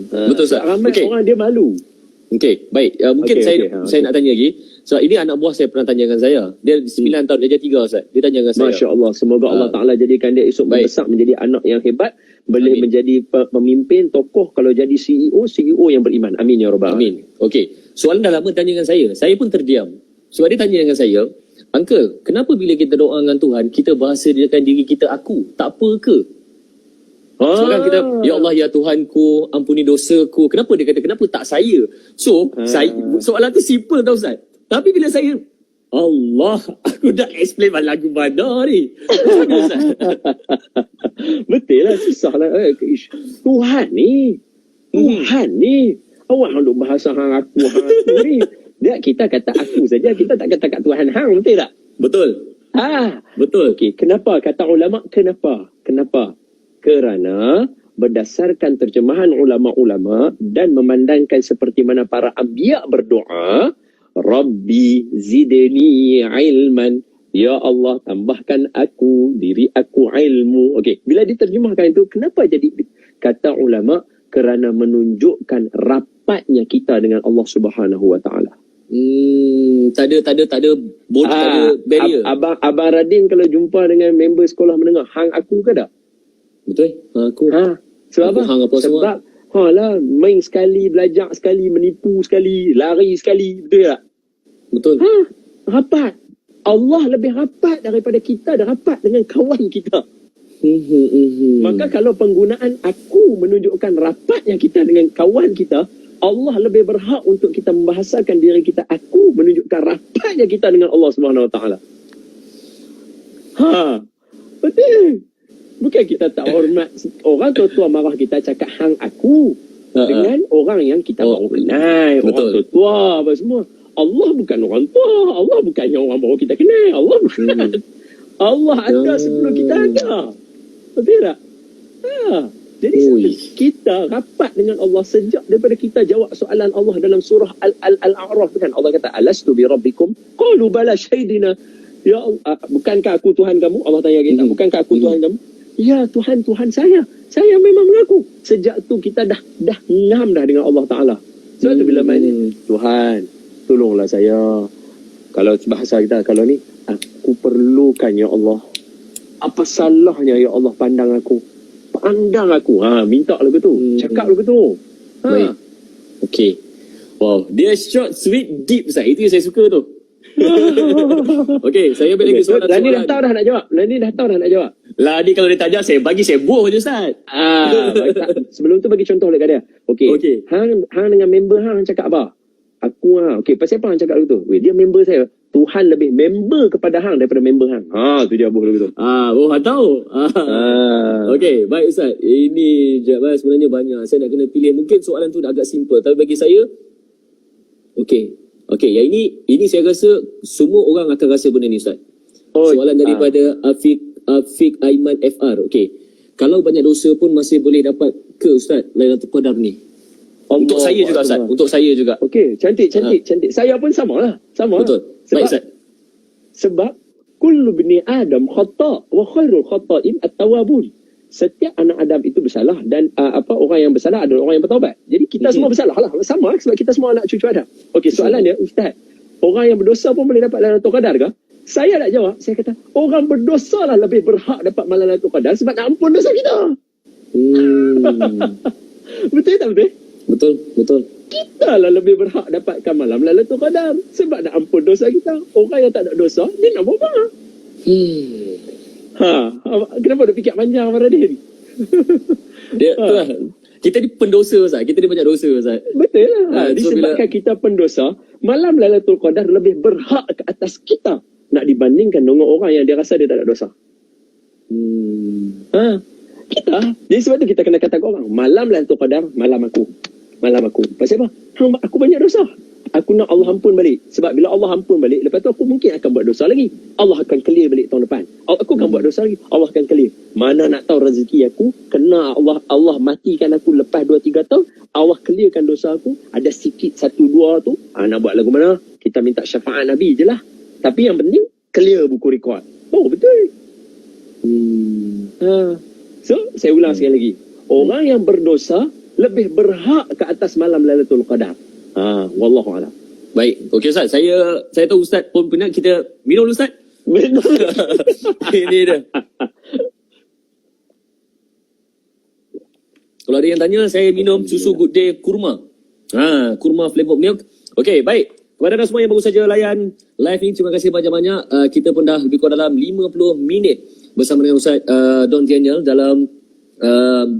Betul Ustaz. Ramai orang dia malu. Okey, baik. Mungkin saya nak tanya lagi. So ini anak buah saya pernah tanyakan saya. Dia 9 tahun, dia 3 Ustaz. Dia tanyakan saya. Masya-Allah, semoga Allah Taala jadikan dia esok membesar menjadi anak yang hebat, boleh menjadi pemimpin, tokoh, kalau jadi CEO yang beriman. Amin ya rabbal alamin. Amin. Okey. Soalan dah lama tanya dengan saya. Saya pun terdiam. Sebab dia tanya dengan saya, "Uncle, kenapa bila kita doa dengan Tuhan, kita bahasakan diri kita aku? Tak apa ke?" Sebab kita, ya Allah, ya Tuhanku, ampuni dosaku. Kenapa dia kata, kenapa tak saya? So, soalan tu simple tau Ustaz. Tapi bila saya, Allah, aku dah explain lagu mana ni? Betul lah, susah lah. Tuhan ni. Awak nak bahasa hang aku ni. Dia, kita kata aku saja, kita tak kata kat Tuhan hang, betul tak? Betul. Betul. Okey, kenapa? Kata ulama, kenapa? Kerana berdasarkan terjemahan ulama-ulama dan memandangkan seperti mana para anbiya berdoa, Rabbi zidni ilman, ya Allah tambahkan diri aku ilmu. Okey, bila diterjemahkan itu, kenapa jadi kata ulama? Kerana menunjukkan rapatnya kita dengan Allah Subhanahu wa taala. Tak ada barrier. Abang Radin kalau jumpa dengan member sekolah menengah, hang aku ke tak? Betul. Aku. Sebab apa? Hang apa semua? Sebab main sekali, belajar sekali, menipu sekali, lari sekali, betul tak? Betul. Rapat. Allah lebih rapat daripada kita, dan rapat dengan kawan kita. Maka kalau penggunaan aku menunjukkan rapatnya kita dengan kawan kita, Allah lebih berhak untuk kita membahasakan diri kita aku menunjukkan rapatnya kita dengan Allah Subhanahu Wa Taala. Betul. Bukan kita tak hormat orang tua marah kita cakap hang aku dengan orang yang kita baru kenal, orang tua apa semua. Allah bukan orang tua, Allah bukannya orang baru kita kenal, Allah bukan. Allah ada sebelum kita ada. Betul tak? Jadi kita rapat dengan Allah sejak daripada kita jawab soalan Allah dalam surah Al-A'raf kan. Allah kata, "Alastu bi rabbikum?" Qalu bala syahidina. Ya Allah, bukankah aku Tuhan kamu? Allah tanya kita, bukankah aku Tuhan kamu? Ya Tuhan, Tuhan saya. Saya memang mengaku. Sejak tu kita dah ngam dah dengan Allah Ta'ala. Sebab tu bila main Tuhan, tolonglah saya. Kalau bahasa kita, kalau ni, aku perlukan ya Allah. Apa salahnya ya Allah pandang aku? Pandang aku. Minta lagu tu. Cakap lagu tu. Baik. Okey. Wow, dia short, sweet, deep Ustaz. Itu yang saya suka tu. Okey, saya balik lagi soalan. Lani dah tahu dah nak jawab. Lani kalau dia tanya, saya buh je Ustaz. Sebelum tu bagi contoh dekat dia. Okey. Hang dengan member hang cakap apa? Aku okey, pasal apa hang cakap lagu tu? Dia member saya. Tuhan lebih member kepada hang daripada member hang. Tu dia buh lagu tu. Hang tahu. Okey, baik Ustaz. Ini sebenarnya banyak. Saya nak kena pilih. Mungkin soalan tu agak simple, tapi bagi saya Okey, yang ini saya rasa semua orang akan rasa benda ni Ustaz. Soalan daripada Afiq Aiman FR. Okey. Kalau banyak dosa pun masih boleh dapat ke Ustaz Lailatul Qadar ni? Untuk saya juga Ustaz. Untuk saya juga. Okey, cantik. Saya pun sama. Betul. Baik Ustaz. Sebab kullu bani Adam khata' wa khairul khata'in at-tawwabun. Setiap anak Adam itu bersalah, dan orang yang bersalah adalah orang yang bertaubat. Jadi kita semua bersalah lah. Sama sebab kita semua anak cucu Adam. Okey, soalan dia, Ustaz, orang yang berdosa pun boleh dapat Lailatul Qadar ke? Saya nak jawab, saya kata, orang berdosa lah lebih berhak dapat malam Lailatul Qadar sebab nak ampun dosa kita. Betul tak betul? Betul. Kita lah lebih berhak dapatkan malam Lailatul Qadar sebab nak ampun dosa kita. Orang yang tak ada dosa, dia nak buat apa? Kenapa dia fikir panjang, Radin? Dia tu lah. Kita ni pendosa, Ustaz. Kita ni banyak dosa, Ustaz. Betul lah. So Disebabkan kita pendosa, malam Lailatul Qadar lebih berhak ke atas kita nak dibandingkan dengan orang yang dia rasa dia tak ada dosa. Kita. Jadi sebab tu kita kena kata ke orang, malam Lailatul Qadar, malam aku. Pasal apa? Aku banyak dosa. Aku nak Allah ampun balik. Sebab bila Allah ampun balik, lepas tu aku mungkin akan buat dosa lagi. Allah akan clear balik tahun depan. Aku akan buat dosa lagi. Allah akan clear. Mana nak tahu rezeki aku, kena Allah matikan aku lepas 2-3 tahun, Allah clearkan dosa aku. Ada sikit 1-2 tu, nak buat lagu mana? Kita minta syafaat Nabi je lah. Tapi yang penting, clear buku rekod. Oh, betul. So, saya ulang sekali lagi. Orang yang berdosa lebih berhak ke atas malam Lailatul Qadar. Wallahu a'lam. Baik. Okey, Ustaz. Saya tahu Ustaz pun penat. Kita minum dulu, Ustaz. Betul. Ini dia. Kalau ada yang tanya, saya minum susu Good Day kurma. Kurma flavored milk. Okey, baik. Kepada anda semua yang baru saja layan live ini, terima kasih banyak-banyak. Kita pun dah lebih kurang dalam 50 minit bersama dengan Ustaz Don Daniel dalam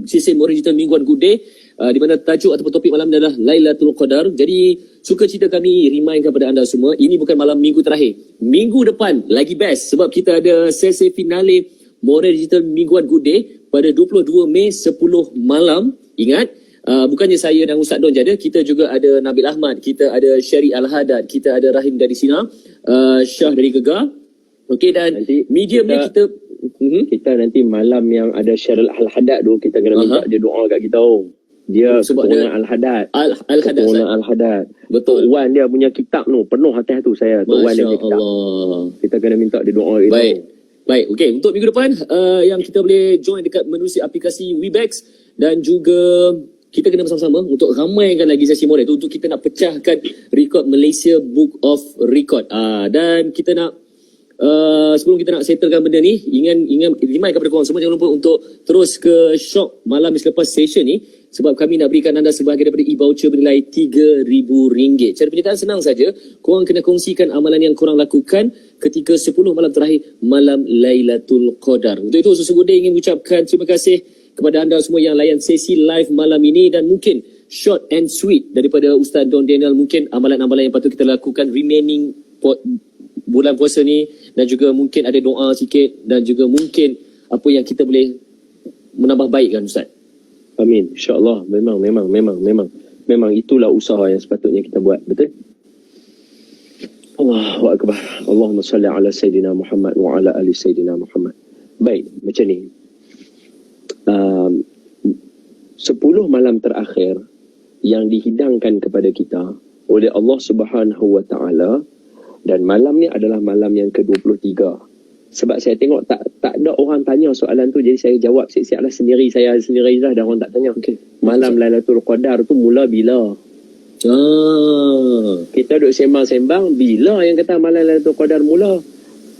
sistem original mingguan Good Day, di mana tajuk ataupun topik malam adalah Lailatul Qadar. Jadi suka cerita kami remind kepada anda semua, ini bukan malam minggu terakhir. Minggu depan lagi best sebab kita ada sesi finale Moral Digital Mingguan Good Day pada 22 Mei 10 malam. Ingat, bukannya saya dan Ustaz Don je ada, kita juga ada Nabil Ahmad, kita ada Syari Al-Hadad, kita ada Rahim dari Sina, Syah dari Gegar. Okey, dan Nanti medium ni kita nanti malam yang ada Syaril Al-Hadad tu, kita kena minta dia doa kat kita. Dia sebab keturunan Al-Hadad. Al-Hadad. Keturunan Al-Hadad. Betul. Tok Wan dia punya kitab tu, penuh hati tu saya. Tok Wan dia punya kitab. Allah. Kita kena minta dia doa itu. Baik. Okey, untuk minggu depan yang kita boleh join dekat menerusi aplikasi Webex, dan juga kita kena bersama-sama untuk ramaikan lagi sesi moral tu, untuk kita nak pecahkan rekod Malaysia Book of Record. Dan kita nak sebelum kita nak settlekan benda ni, ingat remind kepada korang semua, jangan lupa untuk terus ke shop malam selepas session ni, sebab kami nak berikan anda sebahagian daripada e-voucher bernilai RM3,000. Cara penyertaan senang saja. Korang kena kongsikan amalan yang korang lakukan ketika 10 malam terakhir malam Lailatul Qadar. Untuk itu, sesungguhnya ingin mengucapkan terima kasih kepada anda semua yang layan sesi live malam ini, dan mungkin short and sweet daripada Ustaz Don Daniel, mungkin amalan-amalan yang patut kita lakukan remaining bulan puasa ni, dan juga mungkin ada doa sikit, dan juga mungkin apa yang kita boleh menambah baik kan, Ustaz. Amin. InsyaAllah. Memang itulah usaha yang sepatutnya kita buat. Betul? Allahu Akbar. Allahumma salli ala Sayyidina Muhammad wa ala ali Sayyidina Muhammad. Baik, macam ni. 10 malam terakhir yang dihidangkan kepada kita oleh Allah Subhanahu wa ta'ala, dan malam ni adalah malam yang ke-23. Sebab saya tengok tak ada orang tanya soalan tu, jadi saya jawab siap-siap lah sendiri lah, dah orang tak tanya. Malam Lailatul Qadar tu mula bila? Kita duduk sembang-sembang, bila yang kata malam Lailatul Qadar mula?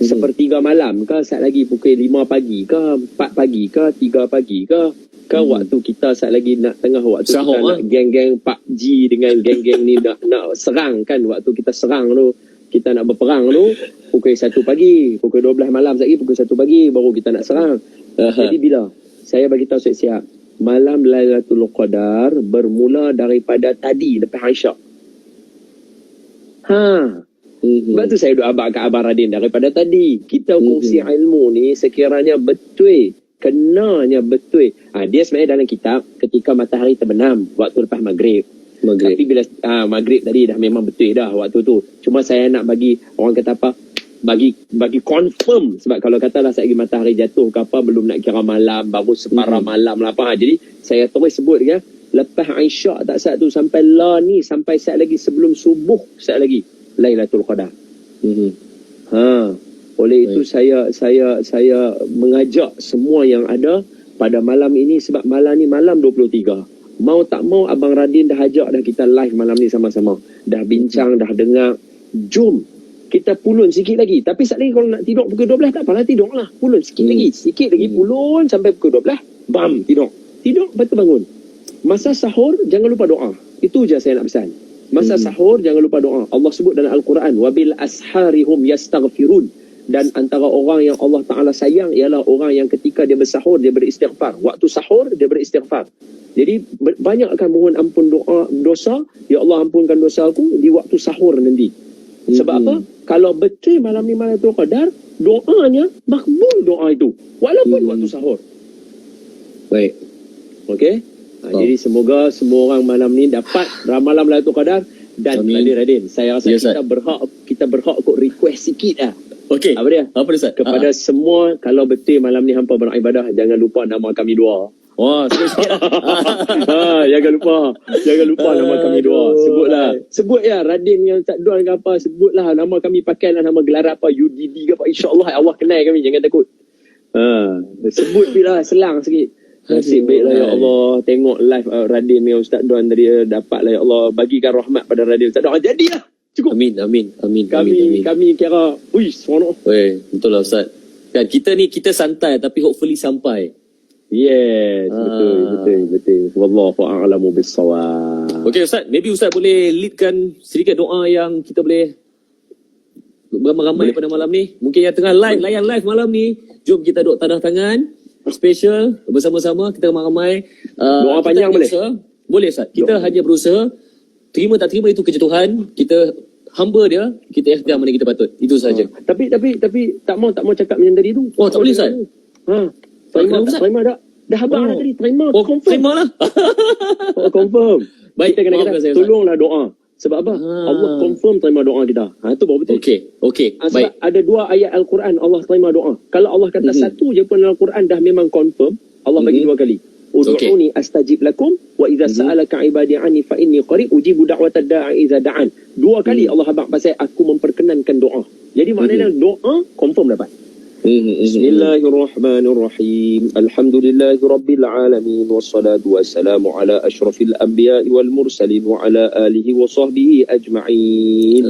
Sepertiga malam ke, saat lagi pukul 5 pagi ke, 4 pagi ke, 3 pagi ke, waktu kita saat lagi nak tengah waktu Sahur, kita nak geng-geng PUBG dengan geng-geng ni nak serang kan, waktu kita serang tu, kita nak berperang tu pukul 1 pagi, pukul 12 malam, lagi pukul 1 pagi baru kita nak serang. Jadi bila? Saya bagi tahu siap-siap, malam Lailatul Qadar bermula daripada tadi lepas Aisyah. Sebab tu saya duk abang kat Abang Radin daripada tadi. Kita kongsi ilmu ni sekiranya betul, kenanya betul. Dia sebenarnya dalam kitab ketika matahari terbenam waktu lepas maghrib. Tapi bila maghrib tadi dah memang betul dah waktu tu. Cuma saya nak bagi orang kata apa, bagi confirm, sebab kalau katalah saat lagi matahari jatuh ke apa, belum nak kira malam, baru separah malam lah apa. Jadi saya terus sebut dia lepas Aisyah tak saat tu sampai ni, sampai saat lagi sebelum subuh, saat lagi Lailatul Qadar. Oleh itu saya mengajak semua yang ada pada malam ini, sebab malam ni malam 23. Mau tak mau Abang Radin dah ajak dah kita live malam ni sama-sama. Dah bincang, dah dengar. Jom kita pulun sikit lagi. Tapi sekali lagi kalau nak tidur pukul 12 tak apalah, tidur lah. Pulun sikit lagi. Sikit lagi pulun sampai pukul 12. Bam, tidur. Tidur, lepas tu bangun. Masa sahur, jangan lupa doa. Itu je saya nak pesan. Masa sahur, jangan lupa doa. Allah sebut dalam Al-Quran, وَبِالْ أَسْحَارِهُمْ يَسْتَغْفِرُونَ. Dan antara orang yang Allah Ta'ala sayang ialah orang yang ketika dia bersahur, dia beristighfar. Waktu sahur, dia beristighfar. Jadi, banyakkan mohon ampun dosa. Ya Allah, ampunkan dosa aku di waktu sahur nanti. Sebab apa? Kalau betul malam ni Lailatul Qadar, doanya makbul doa itu. Walaupun waktu sahur. Baik. Okey? Jadi semoga semua orang malam ni dapat ramalan Lailatul Qadar. Dan Radin, saya rasa kita berhak kot request sikit lah. Okey. Apa dia? Apa dia, Ustaz? Kepada semua, kalau betul malam ni hampa beribadah, jangan lupa nama kami dua. Wah, sikit-sikit lah. Jangan lupa nama kami dua. Sebut ya Radin yang tak doan ke apa, sebutlah nama kami, pakailah nama gelar apa, UDD ke apa, insya-Allah Allah kenal kami, jangan takut. Sebut bila selang sikit. Nasib baiklah ya Allah, tengok live Radin yang Ustaz Don tadi, dapatlah ya Allah, bagikan rahmat pada Radin Ustaz Don. Jadilah. Cukup. Amin. Kami kira, seronok. Betul lah Ustaz. Dan kita santai tapi hopefully sampai. Yes, betul. Wallahu a'lamu bis-shawab. Okey Ustaz, maybe Ustaz boleh leadkan sedikit doa yang kita boleh beramai-ramai pada malam ni. Mungkin yang tengah layan live malam ni, jom kita duk tadah tangan special bersama-sama, kita ramai-ramai. Doa panjang boleh? Boleh Ustaz. Kita hanya berusaha, terima tak terima itu kerja Tuhan. Kita hamba dia, kita ikhtiar mana kita patut. Itu saja. Tapi tak mau cakap macam tadi tu. Oh, tak boleh Ustaz. Terima dah. Dah habang dah tadi. Terima. Confirm. Terima lah. Confirm. Baik, kita kena tolonglah doa. Sebab apa? Allah confirm terima doa kita. Itu baru betul. Okey. Baik. Ada 2 ayat Al-Quran Allah terima doa. Kalau Allah kata satu je pun dalam Al-Quran dah memang confirm, Allah bagi 2 kali. Ud'uni astajib lakum wa idza sa'alaka ibadi anni fa inni qarib ujibu da'watad da'i idza da'an. 2 kali Allah habaq pasal aku memperkenankan doa. Jadi maknanya doa confirm dapat. Bismillahirrahmanirrahim. Alhamdulillahi rabbil alamin wassalatu wassalamu ala asyrafil anbiya'i wal mursalin wa ala alihi wa sahbihi ajma'in.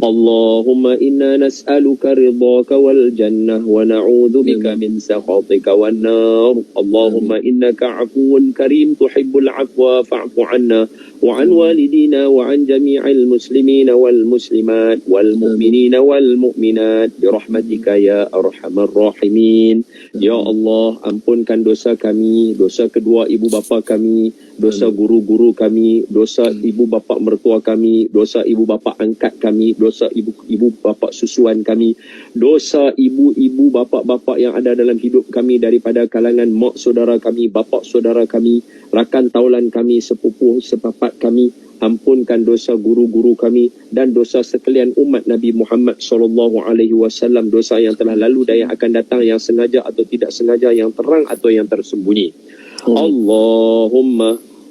Allahumma inna nas'aluka ridhaka wal jannah wa na'udzu bika min sakhatika wan nar. Allahumma innaka 'afuwun karim tuhibbul 'afwa fa'fu 'anna wa 'an walidina wa 'an jami'il muslimina wal muslimat wal mu'minina wal mu'minat bi rahmatika ya arhamar rahimin. Ya Allah, ampunkan dosa kami, dosa kedua ibu bapa kami, dosa guru-guru kami, dosa ibu bapa mertua kami, dosa ibu bapa angkat kami, dosa ibu bapa susuan kami, dosa ibu-ibu bapa-bapa yang ada dalam hidup kami daripada kalangan mak saudara kami, bapa saudara kami, rakan taulan kami, sepupu sepapat kami. Ampunkan dosa guru-guru kami dan dosa sekalian umat Nabi Muhammad SAW, dosa yang telah lalu dan yang akan datang, yang sengaja atau tidak sengaja, yang terang atau yang tersembunyi.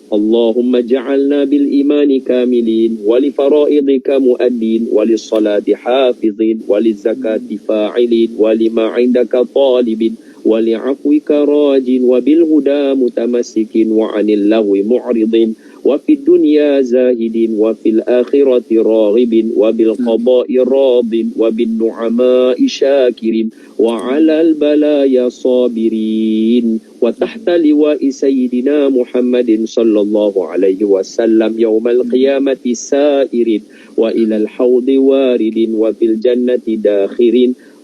Allahumma ja'alna bil imani kamilin wa li fara'idika muaddin wa li salati hafizin wa li zakati fa'ilin wa lima 'indaka talibin wa li 'afwika rajin wa bil huda mutamassikin wa 'anil lahwi mu'ridin وفي الدنيا زاهد وفي الآخرة راغب وبالقضاء راض وبالنعماء شاكر وعلى البلايا صابرين وتحت لواء سيدنا محمد صلى الله عليه وسلم يوم القيامة سائر وإلى الحوض وارد وفي الجنة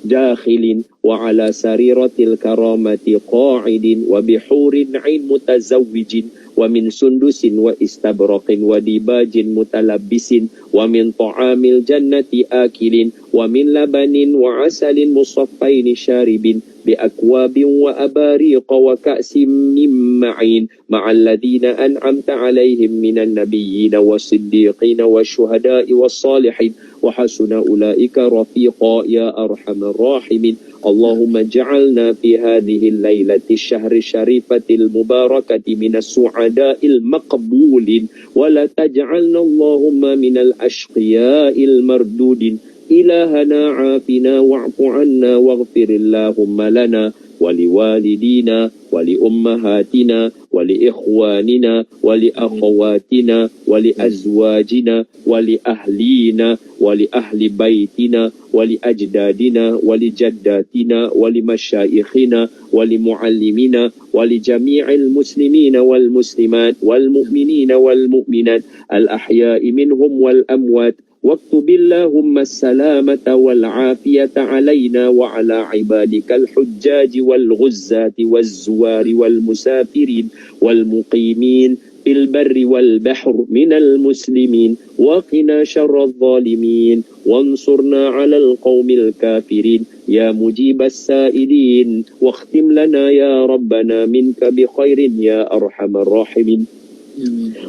داخل وعلى سريرة الكرامة قاعد وبحور عين متزوج ومن سندس واستبرق وديباج متلبس ومن طعام الجنة آكل ومن لبن وعسل مصفين شارب بأكواب وأباريق وكأس من معين مع الذين أنعمت عليهم من النبيين والصديقين والشهداء والصالحين وحسن أولئك رفيقا يا أرحم الراحمين. اللهم اجعلنا في هذه الليلة الشهر الشريفة المباركة من السعداء المقبولين ولا تجعلنا اللهم من الأشقياء المردودين. إلهنا عافنا واعف عنا واغفر اللهم لنا ولوالدينا ولأمهاتنا ولإخواننا ولأخواتنا ولأزواجنا ولأهلينا ولأهل بيتنا ولأجدادنا ولجداتنا ولمشايخنا ولمعلمينا ولجميع المسلمين والمسلمات والمؤمنين والمؤمنات الأحياء منهم والأموات واكتب اللهم السلامة والعافية علينا وعلى عبادك الحجاج والغزاة والزوار والمسافرين والمقيمين في البر والبحر من المسلمين وقنا شر الظالمين وانصرنا على القوم الكافرين يا مجيب السائلين واختم لنا يا ربنا منك بخير يا أرحم الراحمين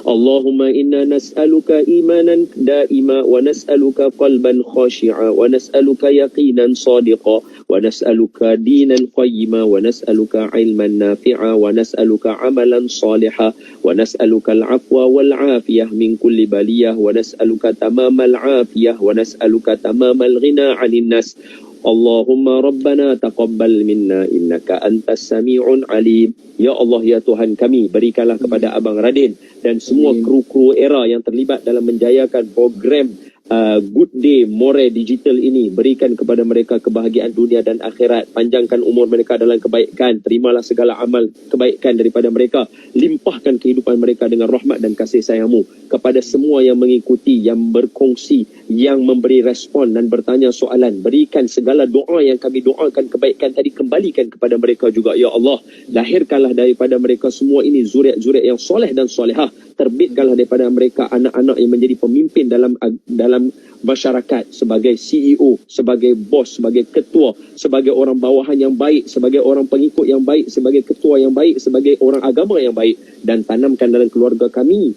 اللهم إنا نسألك إيمانا دائما ونسألك قلبا خاشعا ونسألك يقينا صادقا ونسألك دينا قيما ونسألك علما نافعا ونسألك عملا صالحا ونسألك العفو والعافية من كل بلية ونسألك تمام العافية ونسألك تمام الغنى عن الناس اللهم ربنا تقبل منا إنك أنت السميع العليم. Ya Allah, ya Tuhan kami, berikanlah kepada Abang Radin dan semua kru-kru era yang terlibat dalam menjayakan program Good Day More Digital ini. Berikan kepada mereka kebahagiaan dunia dan akhirat. Panjangkan umur mereka dalam kebaikan. Terimalah segala amal kebaikan daripada mereka. Limpahkan kehidupan mereka dengan rahmat dan kasih sayang-Mu. Kepada semua yang mengikuti, yang berkongsi, yang memberi respon dan bertanya soalan, berikan segala doa yang kami doakan kebaikan tadi, kembalikan kepada mereka juga. Ya Allah, lahirkanlah daripada mereka semua ini zuriat-zuriat yang soleh dan solehah. Terbitkanlah daripada mereka anak-anak yang menjadi pemimpin dalam masyarakat, sebagai CEO, sebagai bos, sebagai ketua, sebagai orang bawahan yang baik, sebagai orang pengikut yang baik, sebagai ketua yang baik, sebagai orang agama yang baik. Dan tanamkan dalam keluarga kami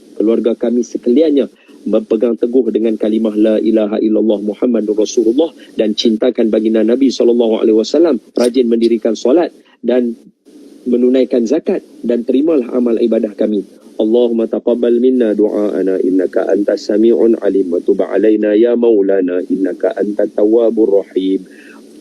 sekaliannya berpegang teguh dengan kalimah la ilaha illallah Muhammadur Rasulullah dan cintakan baginda Nabi SAW, rajin mendirikan solat dan menunaikan zakat, dan terimalah amal ibadah kami. Allahumma taqabbal minna du'aana innaka antas sami'un alim wa tub 'alaina ya maulana innaka antat tawwabur rahim.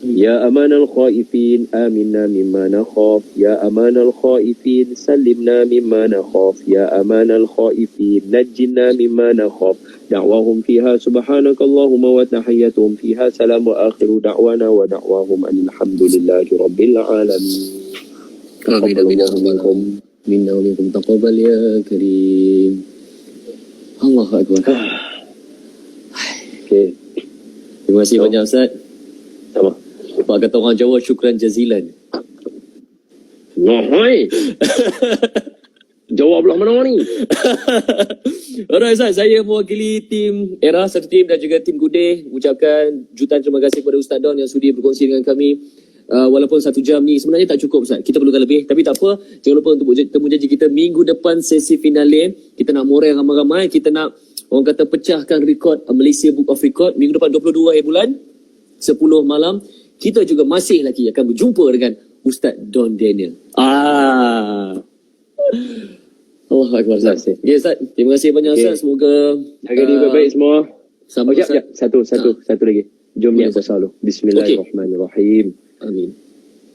Ya amanal khaifin aminna mimma nakhaf ya amanal khaifin sallimna mimma nakhaf ya amanal khaifin najjina mimma nakhaf. Da'wahum fiha subhanakallahumma wa tahiyyatuhum fiha salam wa akhiru da'wana wa da'wahum alhamdulillahi rabbil alamin. Amin. Minna wa minkum taqabbal ya karim. Allahu akbar. Okey. Terima kasih banyak Ustaz. Sama. Pak kata orang Jawa, syukran jazilan. Nohoi. Jawab belah mana ni? Alright Ustaz, saya mewakili tim Era, satu tim, dan juga tim Good ucapkan jutaan terima kasih kepada Ustaz Don yang sudi berkongsi dengan kami. Walaupun 1 jam ni sebenarnya tak cukup Ustaz, kita perlukan lebih, tapi tak apa. Jangan lupa untuk temu janji kita minggu depan sesi finale. Kita nak moreh ramai-ramai, kita nak orang kata pecahkan rekod Malaysia Book of Record minggu depan 22 bulan 10 malam. Kita juga masih lagi akan berjumpa dengan Ustaz Don Daniel. Allah Akbar Ustaz. Ya Ustaz, terima kasih banyak Ustaz. Semoga jaga diri baik-baik semua. Sama Satu lagi. Jom niat puasa dulu. Bismillahirrahmanirrahim. Amin.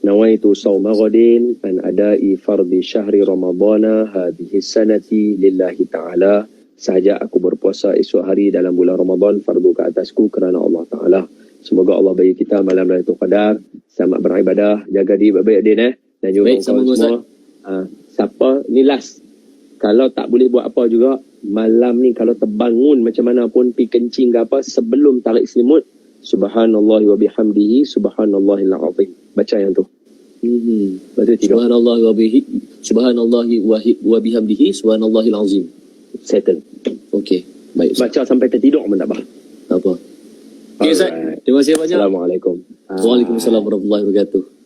Nawaitu sawma ghadin an adai fardhi syahri ramadana hadhihi sanati lillahi ta'ala. Sahaja aku berpuasa esok hari dalam bulan Ramadan, fardu ke atasku kerana Allah Ta'ala. Semoga Allah bagi kita malam Lailatul Qadar. Selamat beribadah, jaga diri baik-baik Din dan juga baik, semua. Siapa ni last, kalau tak boleh buat apa juga malam ni, kalau terbangun macam mana pun pi kencing ke apa, sebelum tarik selimut, subhanallah wa bihamdihi subhanallahil azim. Baca yang tu. Baca 3. Subhanallah wa bihamdihi subhanallahil azim. Settle. Okey, baik. Baca sampai tertidur pun tak apa. Tak apa. Okay, Ustaz. Terima kasih banyak. Assalamualaikum. Waalaikumsalam warahmatullahi wabarakatuh.